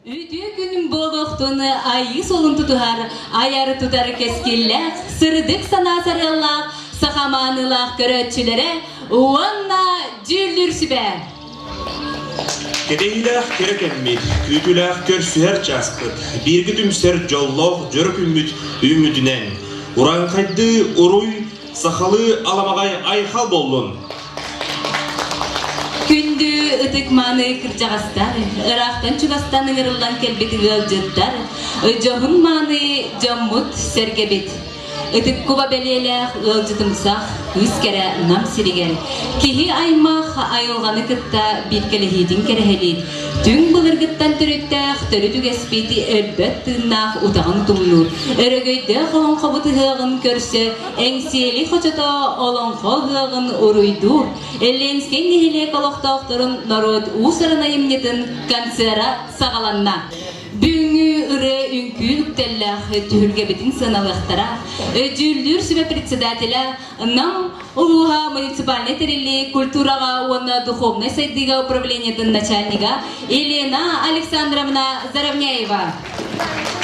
Үтү күнүм болохтуны айы солун тутухар, аяры тутары кескиллах, сырдык санасарыллах, сахаманылах көрөтчүлere, уанна жүлдүрсүбе. Кедейлах керекеммит, күтүлах көрсүһер часпыт, бирги дүмсер жоллох жөрөп үмүтүнен, уран кайды уруй, сахалы аламагай айхал боллун. Күндү ытык маны кыржагастар, ырактан чугастан ыңырылдан келбети ылжыттар, жохун маны жоммут сергебет. Ытык куба белелях ылжытымсах, үскере нам сиригер. Кихи аймах айылганы кытта билкелехидин керехелит. Түң былыргыттан төрөттах, төрөтүгеспети өрбөт тыыннах утагын тумнур. Өрөгөйдө холонко бутыгын көрсө, эңсели хочото олонко гыгын уруйдур. Эленскен нехиле колоктоокторун народ усарын айымнетін концера сагаланна. Бүгүнгү ыры үңкүлүктеллах түһүлгебитин саналыктара, жүлдүр сүбе председателя нам Улуха муниципальный терили культурага уонна духовной сайдыга управлениятын начальника Елена Александровна Заровняева.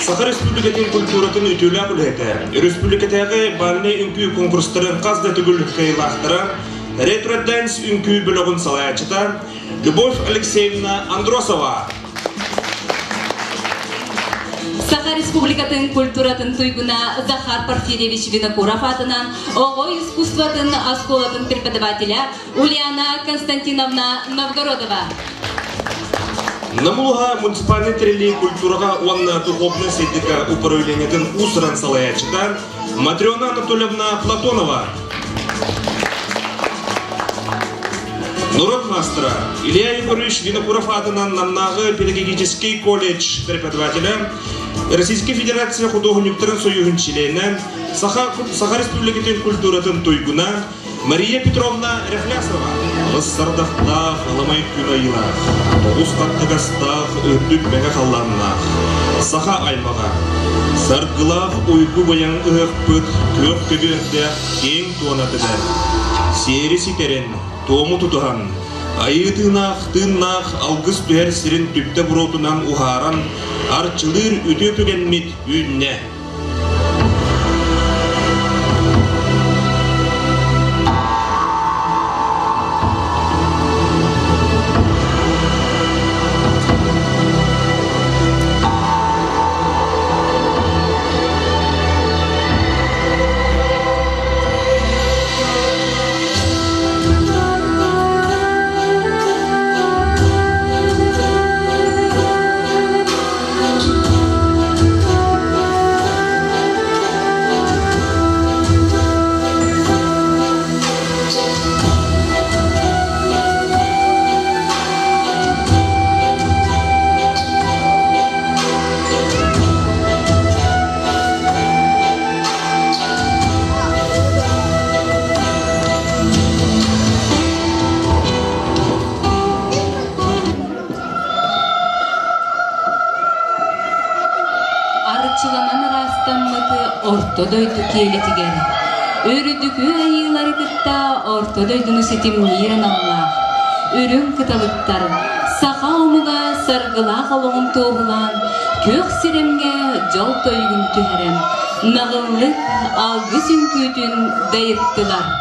Саха республикатын культуратын үтүлә бүләтә. Республикатагы бальный үңкү конкурстарын казда түгүл кыйлактыра, ретро-данс үңкү бүлөгүн салаячыта Любовь Алексеевна Андросова. Саха республикатын культуратын туйгуна Захар Порфирьевич Винокуров атынан, ого искусстватын асколатын преподавателя Ульяна Константиновна Новгородова. Намулга муниципальный терили культурага уанна духовный сайдыга управлениятын усран салаячыта Матрёна Анатольевна Платонова. Нурот мастера Илья Егорович Винокуров атынан намнагы педагогический колледж преподавателя Российской Федерации художниктарын союзун члены Саха республикатын культуратын туйгуна Мария Петровна Рефлясова. Лыссардахтах аламай күн айылах, тоғыз қаттығастах өттік мәңі қалланнах. Саха аймаға саргылах ойгу баян ұғық пөт көк көберді ең туанатыдар. Сері ситерен тому тұтыған. Айытынах, тыннах, алгыс түхер сирин түпті бұротынан ұғаран, арчылыр өте түгенмет үйінне. Ортодойду келетигер. Өрүдүкү айылары кытта ортодойдуну сетимнирен аллах. Өрүн кыталыктар, саха омуга саргыла колоңун тоғулан, көк сиремге жол тойгун түһәрем. Нагыллык алгыс үңкүтүн дайыттылар.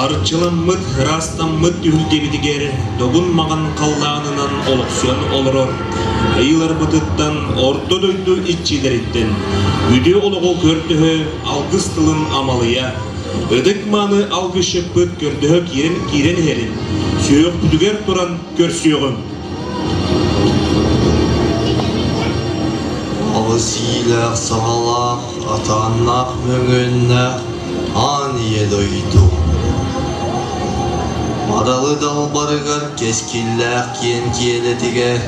Арчылым мыт, растам мыт үһүлдебитигер, догун маған қаллағынынан олықсуан олырор. Айылар бұтыттан орто дөйді итчилеріттен. Үді олығы көрдігі алғыз тылын амалыя. Ыдық маны алғышы бұт көрдігі кирен херін. Сүйек бүдігер тұран көрсүйігін. Алысилақ сағалақ, атаннақ мөңіннақ, ан едойду. Мараlı dalbarıgar keskillak ken kiyeletige.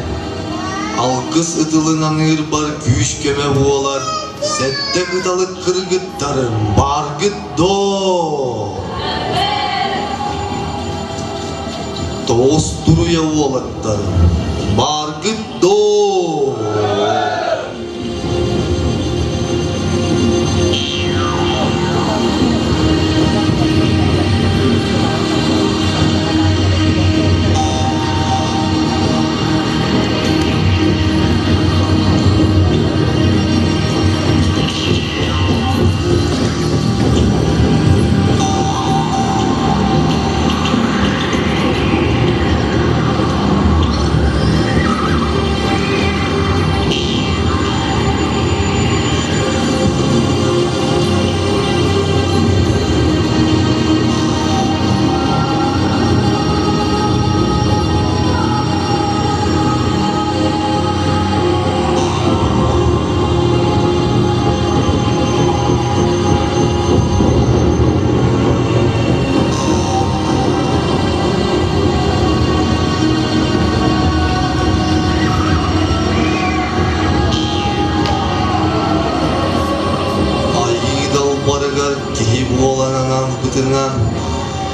Alkız ıtılınan ırbar güç köme buolar. Sette gıdalık kırgıttarım bargıt do. Tosturuya olattarım bargıt do.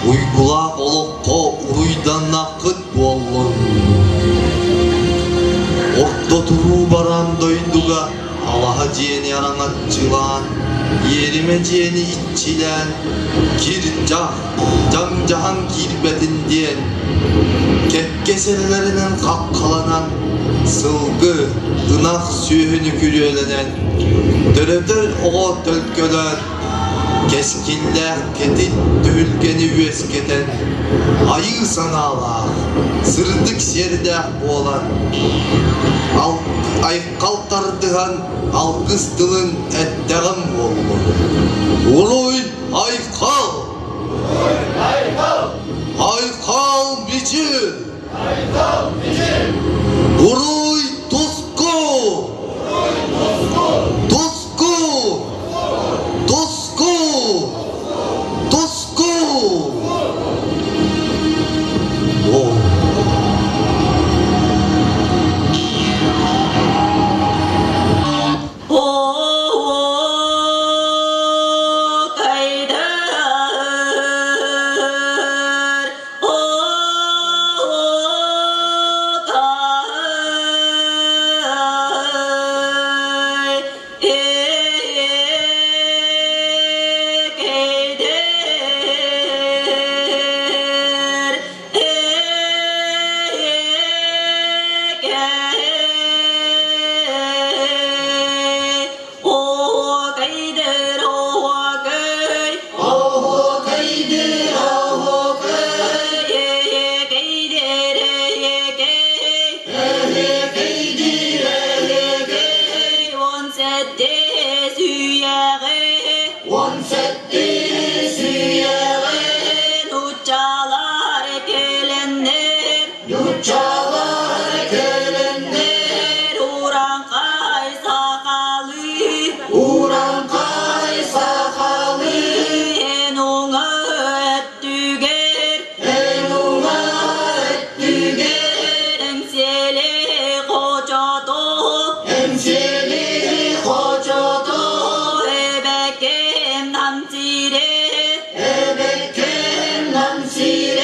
Uygulak olukko uruydan nakıt bollun. Orta turu baran doyduga Allah'a ciyeni aranatçılan, yerime ciyeni iççilen, kircah, can kirbedin diyen, kekkeserlerinin kakkalanan, sılgı, ınak sühünü külüelenen, döredel oğa tölkölen, keskinler ketit tühülgeni üesketen, ayı sanala, sırdık serde olan, ayıkkal tardıhan, alkız tılın etteğim olun. Uruy aykal, aykal biçir, uruy tosku, tosku, tosku, tosku. Oh. sette süyere 원세대 수야에 nuçalar gelenler 누차와 게렌네 uğran kay sakalı 우랑카이 사하위 enunga ettüger 에누가 뜨게 emsele kocato 엠시리 호조도 ebekem namtire 에베켄 남시레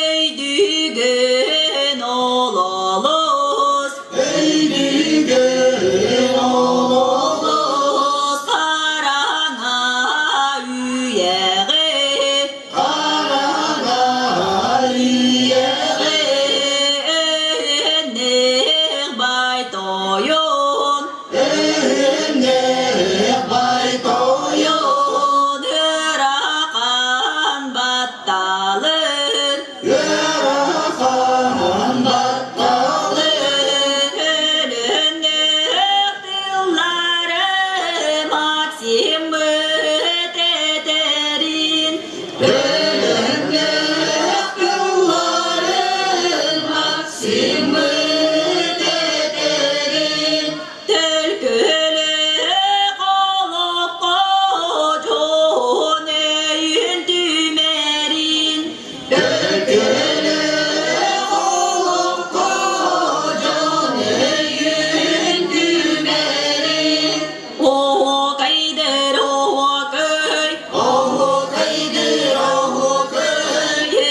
öydügen olalos 에이디게 오로los karana üyere 가라가리에 ener baytoyon 에헤네 바이토요 Derakan battalın 여라간 바탈레 önünde yılları maksim öteterin 에헤네 꿀라레 막심을 대대린 Tülkülü kolup kocuğun eyün tümerin 별결에 홀로 고전에 윤두메리 O kaydır o köy 어호가이들 어호가 ye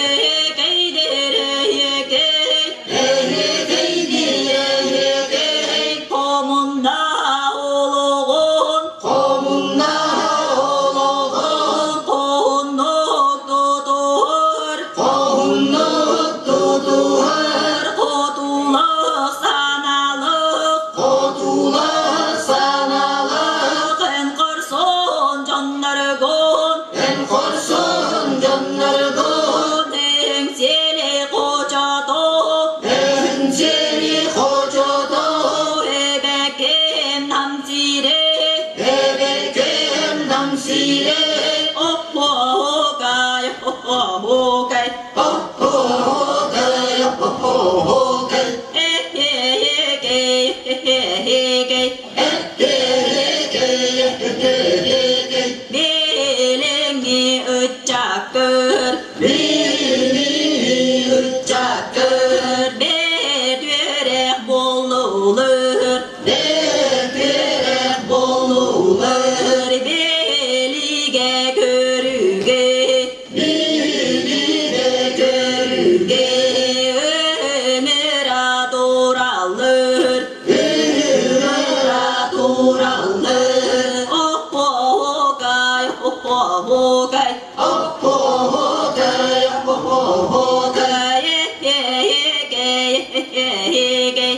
kaydır ye kay 에헤게이디 에헤게 Komunda oluğun 거문나 홀로가 Konuk tutur 거훈노 도도할 Kotuluk sanalık 거두라 사나라 En korsun canları gon 엠콜손 전날고 Engseli kocato 엔젤이 호조도 Ebekem namsire 에베겐 남시레 Hokay hokay 호호가요 호호가 Ehegey ehegey 에헤게게게게 Belini uçakır 미니 으짜끝 Bedürek bolulur 내게레 볼루라 Belige körüge 미리게 görü게 Ömür adoralır 으라 도랄레 Hokay hokay 호호가요 호호가 Ehegey ehegey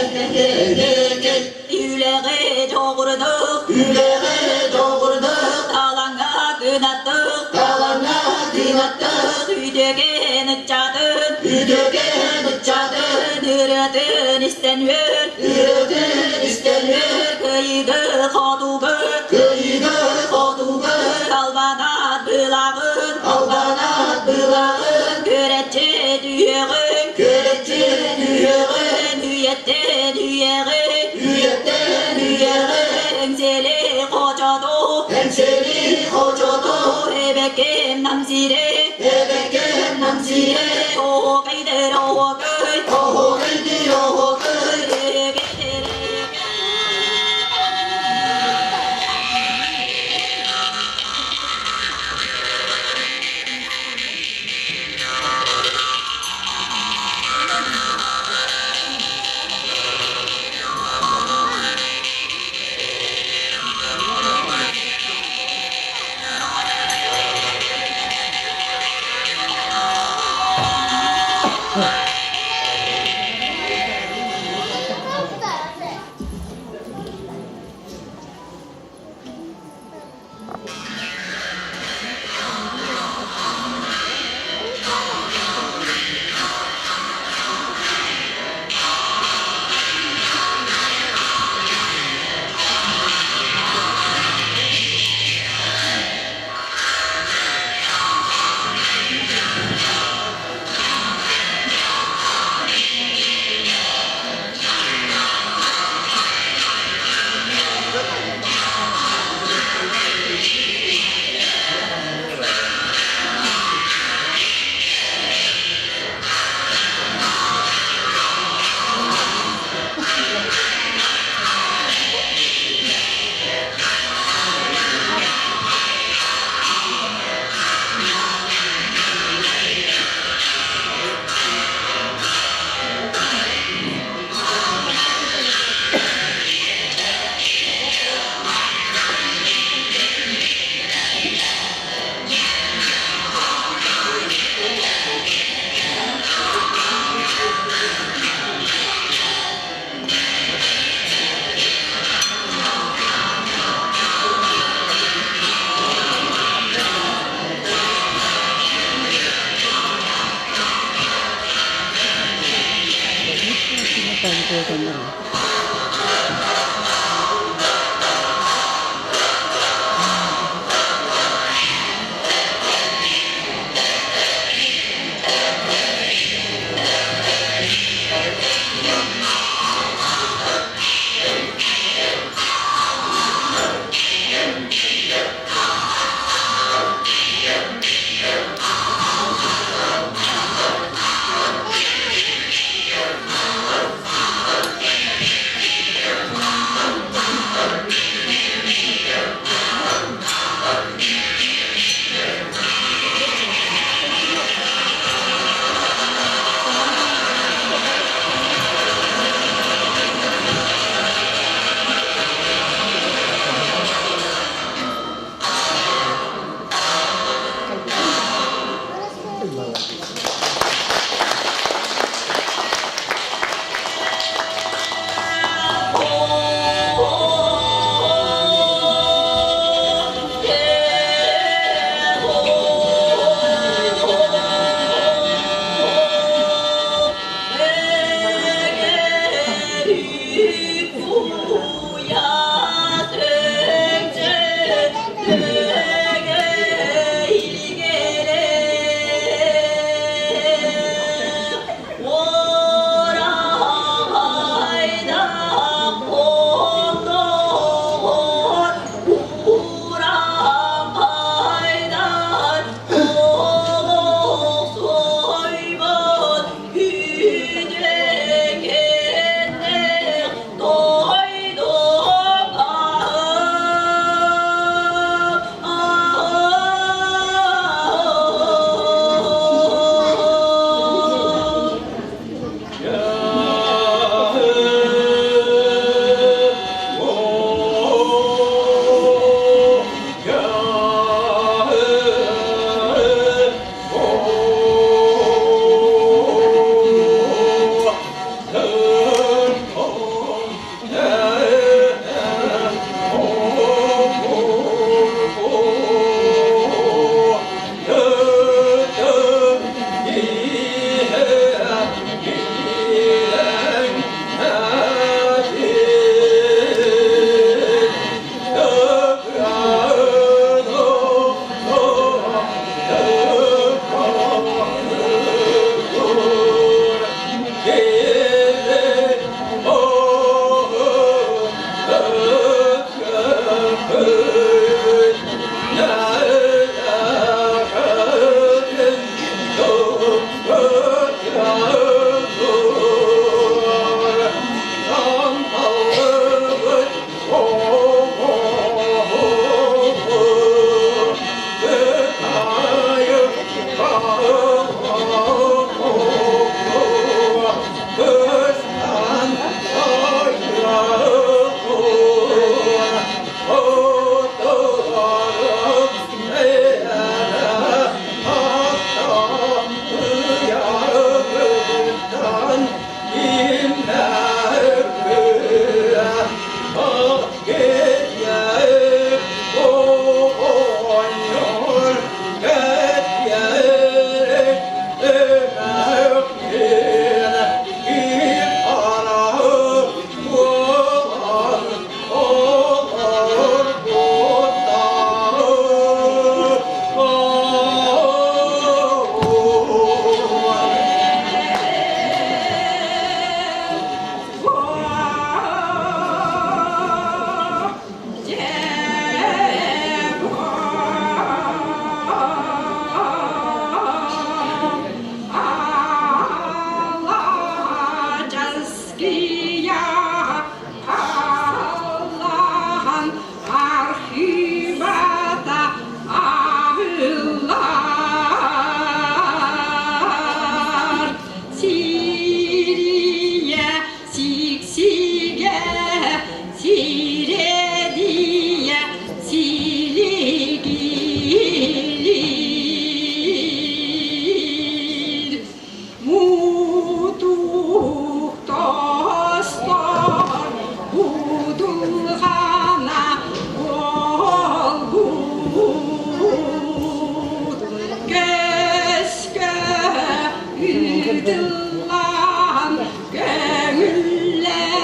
에헤게게게게 Yüleğe doğurduk 유래가 doğurdu Dalanga kınattık 가랑아 그났다 Süydügen çadın 유력에 늦자든 Nürüdün istenür 으르든 이스텔레 Kıyıgı kodugu 그이가 거두가 Kalbanat bılağın 알바나 블랑은 Göretçi düğün 그랬지 유력은 Nüyette düğün 유역대 유역은 Engseli kocato 엠셀이 호조도 Ebekem namsire 에베겐 남지에 Hokaydır hokay 호호가이디 호호가 Yıkılan gönüller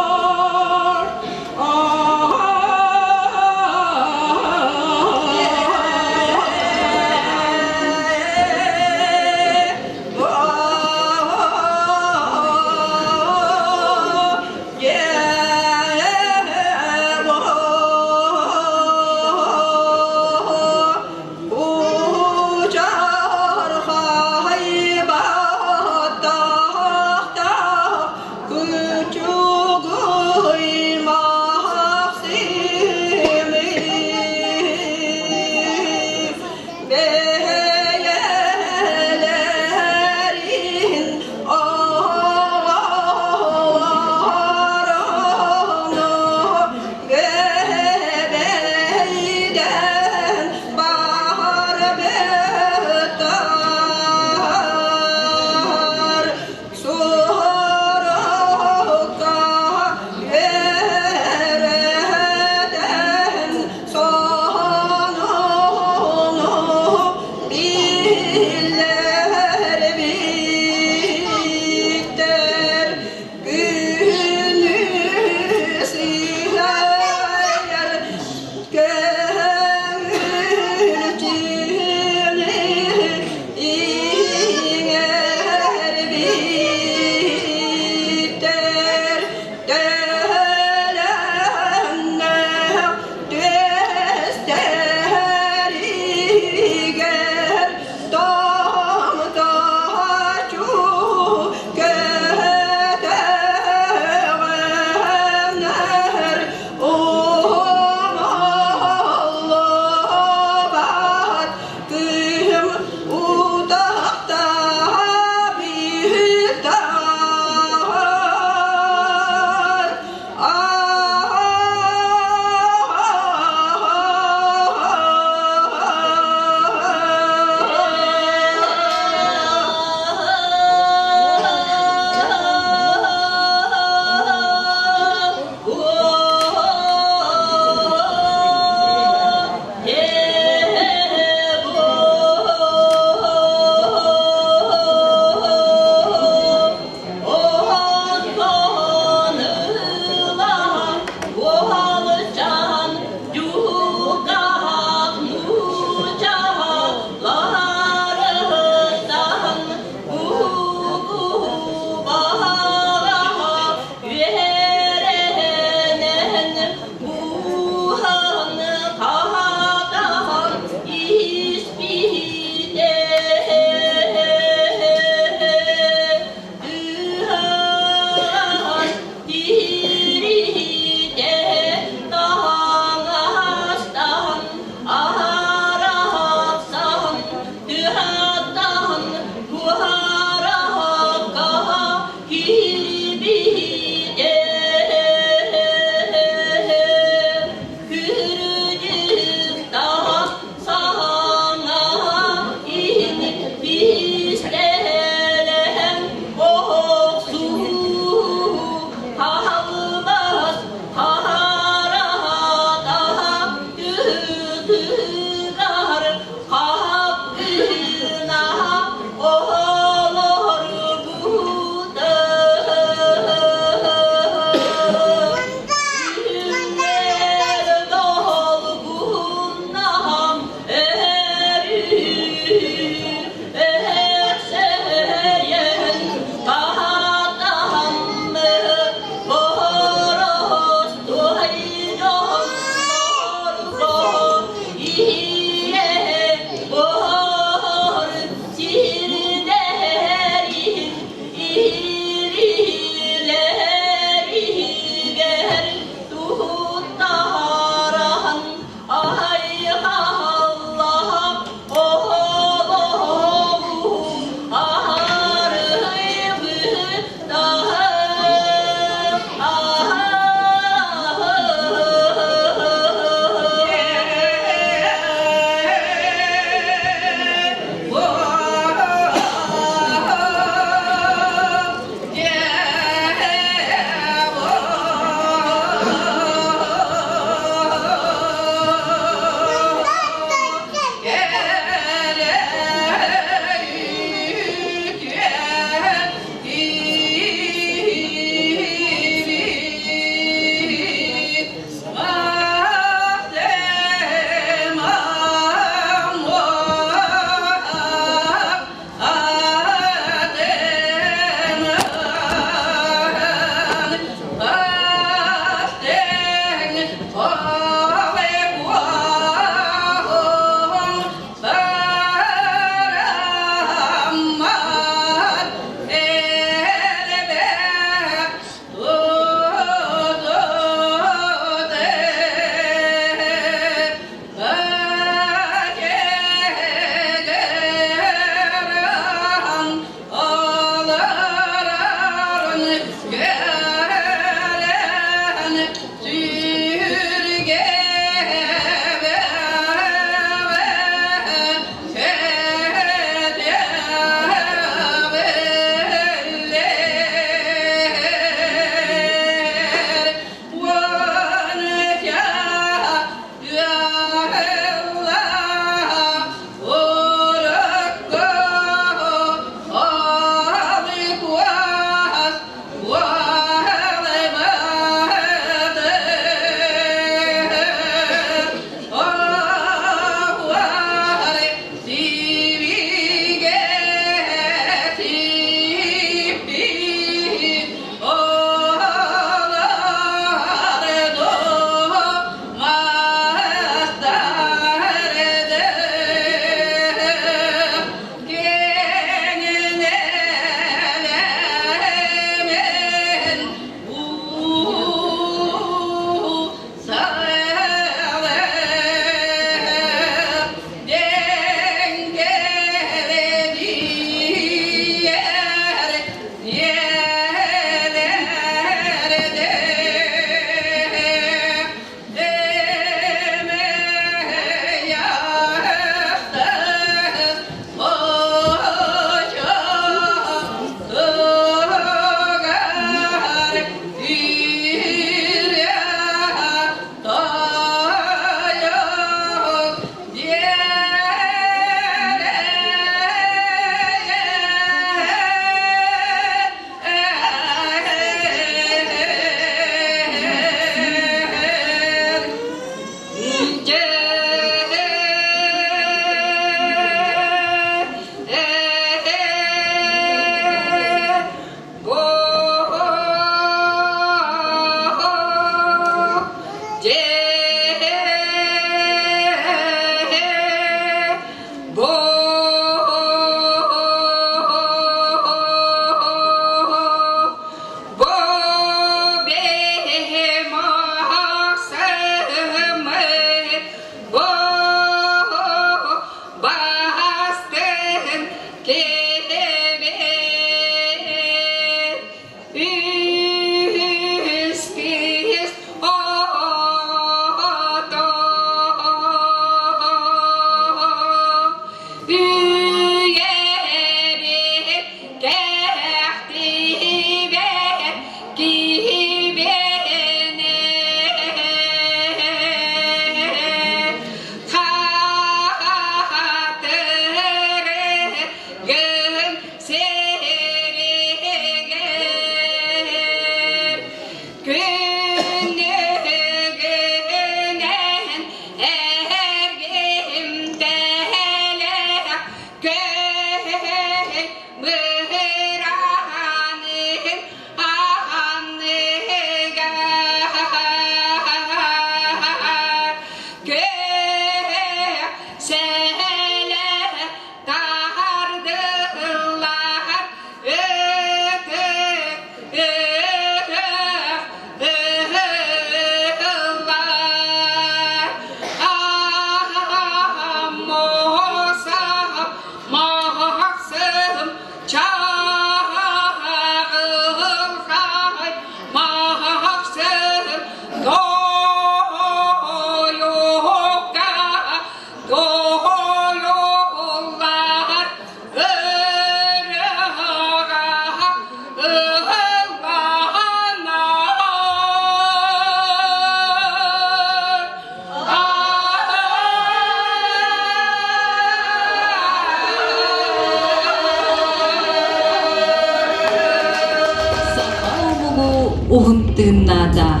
еттігіннада.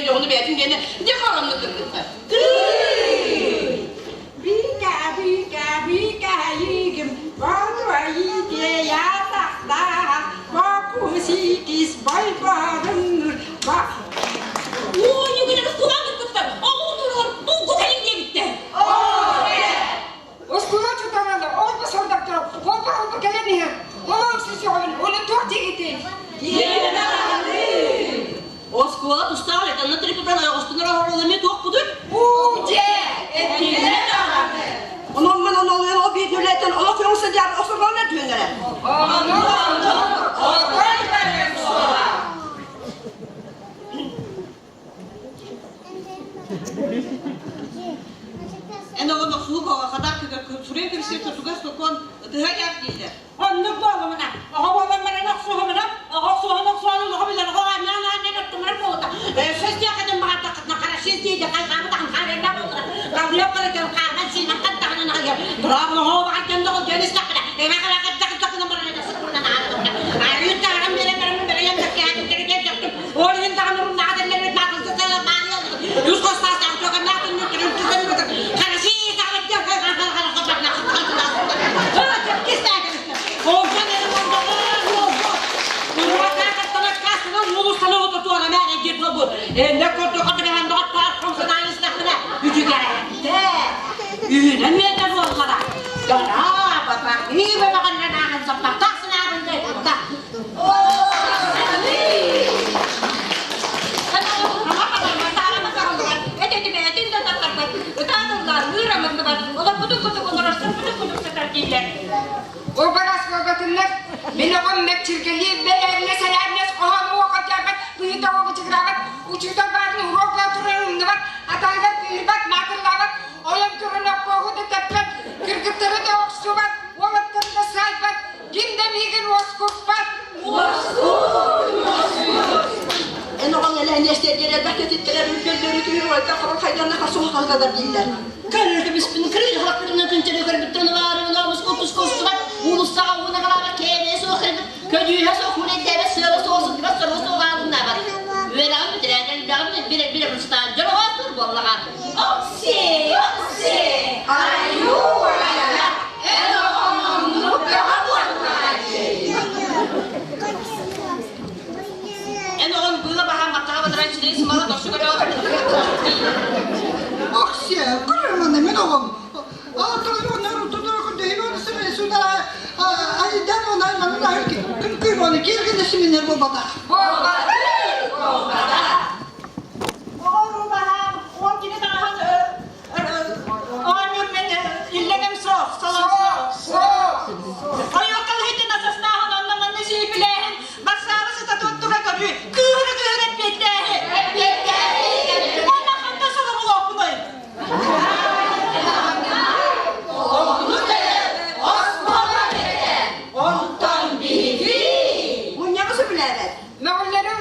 de onu beğendim gene. Ne karanlık kırkırtlar. Bika yigim, Baba yige yatakta, Baku sikis baybarın, Bak. Oo, ne kadar kulağın kırkırtlar. Oğlum, bu senin diye bitti. Oskula tutamanda, olma sordakta, Baba geleni, Oğlum sizi olun, onu tuhti gitin. Oskula tustağı etanla tripipran ayağıstılar ağırlamaya tuhak budur. Uce, etkiler ağabey. Onun bana oluyor o bir dürletten Allah yoksa diye o sonra ne düğünlere? En o da suuk o kadar sürekli bir şey tutuyor sokon daha yaptıydı. Anlık bağlamına, havalanmana nasıl havana, soğanın haberleri hava ne yaptımlar bu da. Söz diye kadın bana takıtma karşı değil de kalkamı da hankarenda buldu. Kalıyor kalıyor kalkan şeyine kadın hanıyor. Bravo o bakın da o deniz kapıda. Eve kadar takıtın bana da sıkıntı ne yaptım. Arıyor tarım böyle yandık yani direkt yaptım. Orada tanrım nadenlerin nakısı sana bağlı. Yüz kostas da çok ne yaptım karşı sağlık diye ne korktu kadar doktor komşudan istekine gücü gerekti. Yürümeye bu olmadan. Yana bak iyi be bakın ne daha sapmak taksın abin de. O baras kogatınlar, beni ommek çirkeli, belerine selerines, oğanı okat yapmak, bıyı tavuğu çıkıramak, uçuda barını uğrokla otururumdu bak, atayda bir bak, makırla bak, oyun kırına boğu da teplet, kırgıtları da oksu bak, ovatları da sayfat, gindem higin oskuk bak. En oğlan ellerini esteriyeler, beklet ettiler, ülkeleri tüyür var, kafalar kaydanına karşı o kadar değiller. Kırırdı bispini, kırır halklarına tüntürü kırıp bittiğini var, namus kopuz kopuz var, ulusal uğuna kadar kere soğukırdı, kötüye soğukun ettiğine sığırı soğusun, biraz sonra soğuk aldığında var. Böyle abi direnler, bir mıstan, canı var dur bu Allah'a. Oksi, ayu oraya, en oğlanın nukla en oğlan böyle bahan matava dıran çileyi sımala doşu kadar var. Aksi, kırılmanı men oğlum. Ağırtağın onları tuturakın değil, onu sıraya suda ayıdan onaymanın ayır ki. Kırmanı gergin isimler bu baba. Oğlum bana, on gibi daha annem beni, illedim soğuk, salam soğuk. Ay akıl hiç nasıl daha anlaman ne şey bilen, bak sağlısı da tuttuğuna görüyor, kıhırı hep bitti. Allah hamda sana bu okumayın. Bu ne nasıl bileler? Ne onları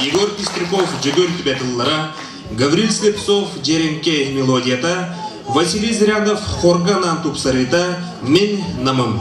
Егор Пестряков, Джигуль Тибетыллара, Гаврил Слепцов, Джеренке Мелодията, Василий Зырянов, Хорганан Тупсарыта, Мен Намым.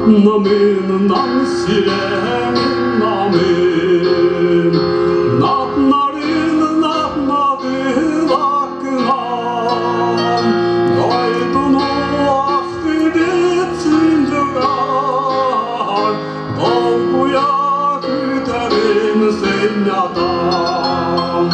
Namın namsirem namın Napnarın napnadın akınan Doydun o aktı bitsin dögan Dolguya küterim sen adam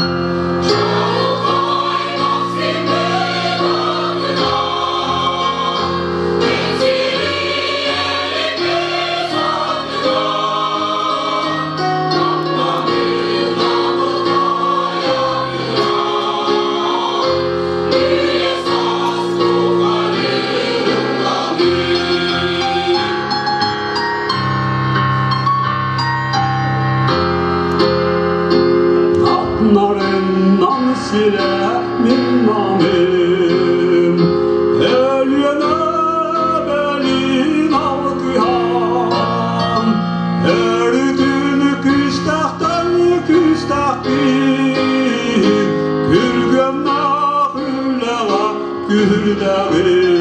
Narından silemin namim Ölüyene belin alkıyan Erdün küstahtan küstahtin Kürgönna hüllağa kürdağın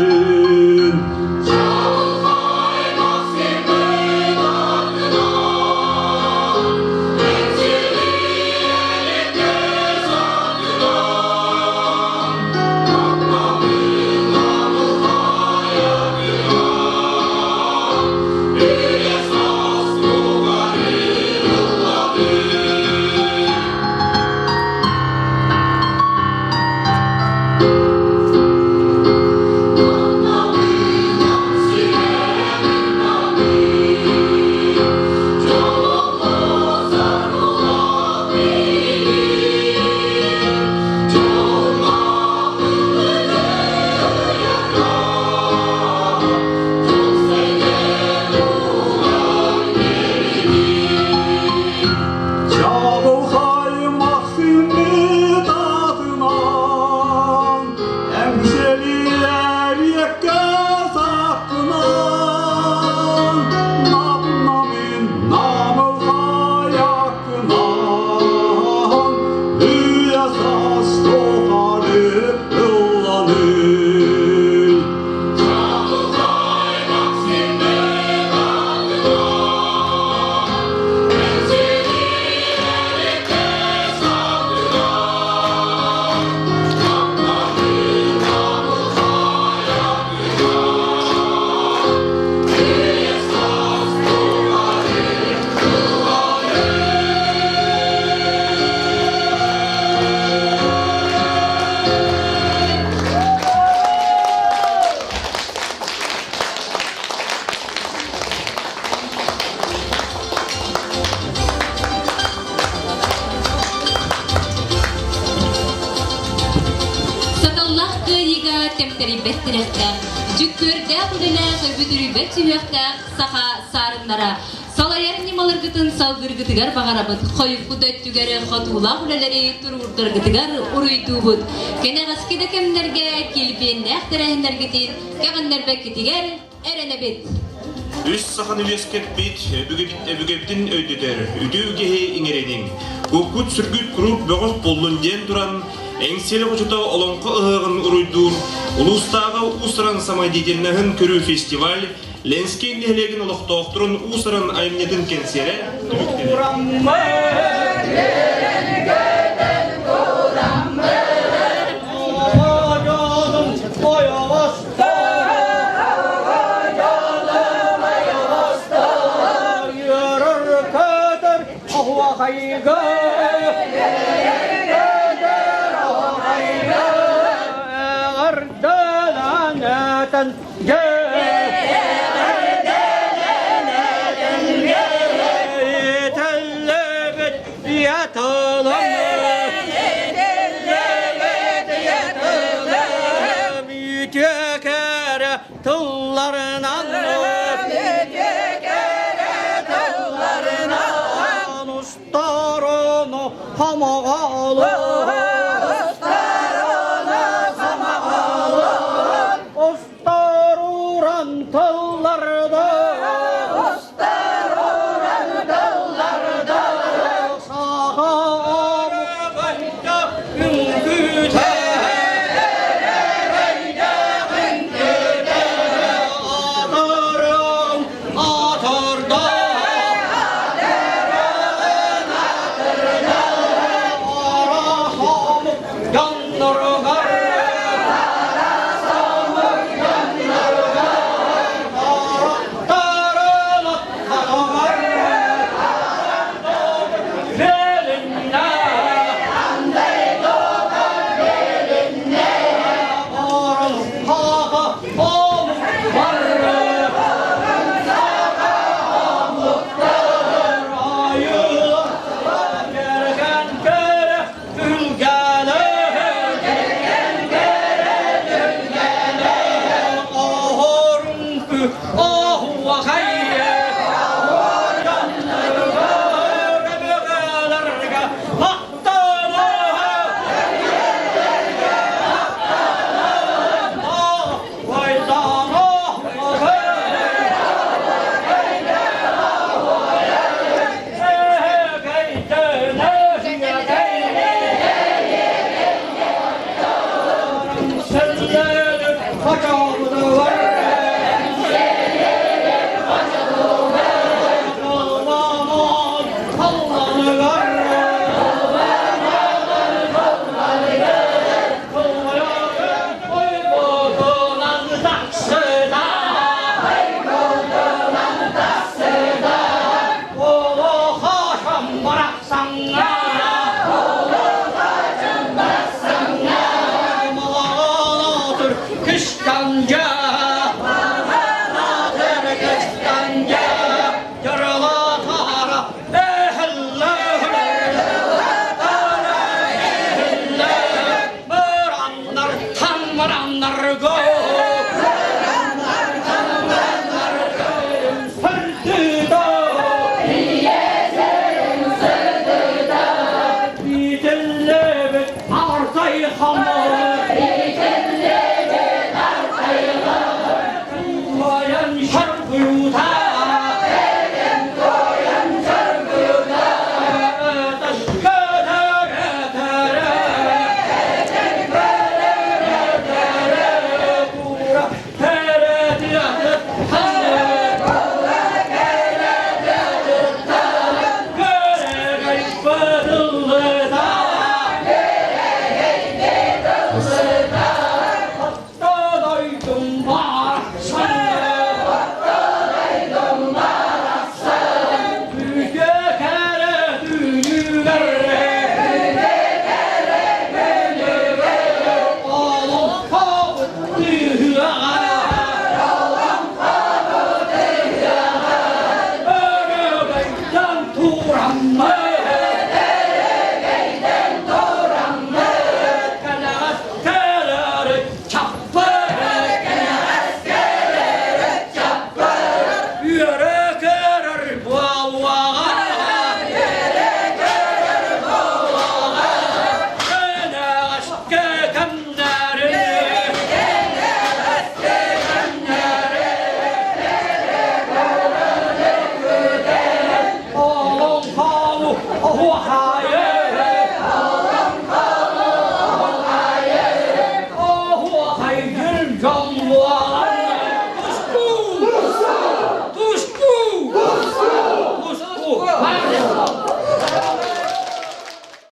Жүккөрдә бүлеләр бүтүрүбәт сүйәктә саха сарыннара. Салаяр нималаргытын салгыргытыгар багарабыт. Койып кудай түгәре хатула бүлеләре турурдыргытыгар уруйтубут. Кенәгаскеде кемнәргә килбеннәк тәрәһнәргетин, кәгәннәр бәкитигәр әрәнәбет. Үс сахан үлескет бит, бүгебиттин өйдөтер, үдүгеһи иңеренин. Кукут сүргүт круп бөгөс боллун ден туран, Engseli koçuta olonqo ıhığın uruydur, Ulustağı Usran Samadidilnahın körü festival, Lenski nehlegin oluqtoqturun Usran ayımnedin kensere tübükteri. Hamur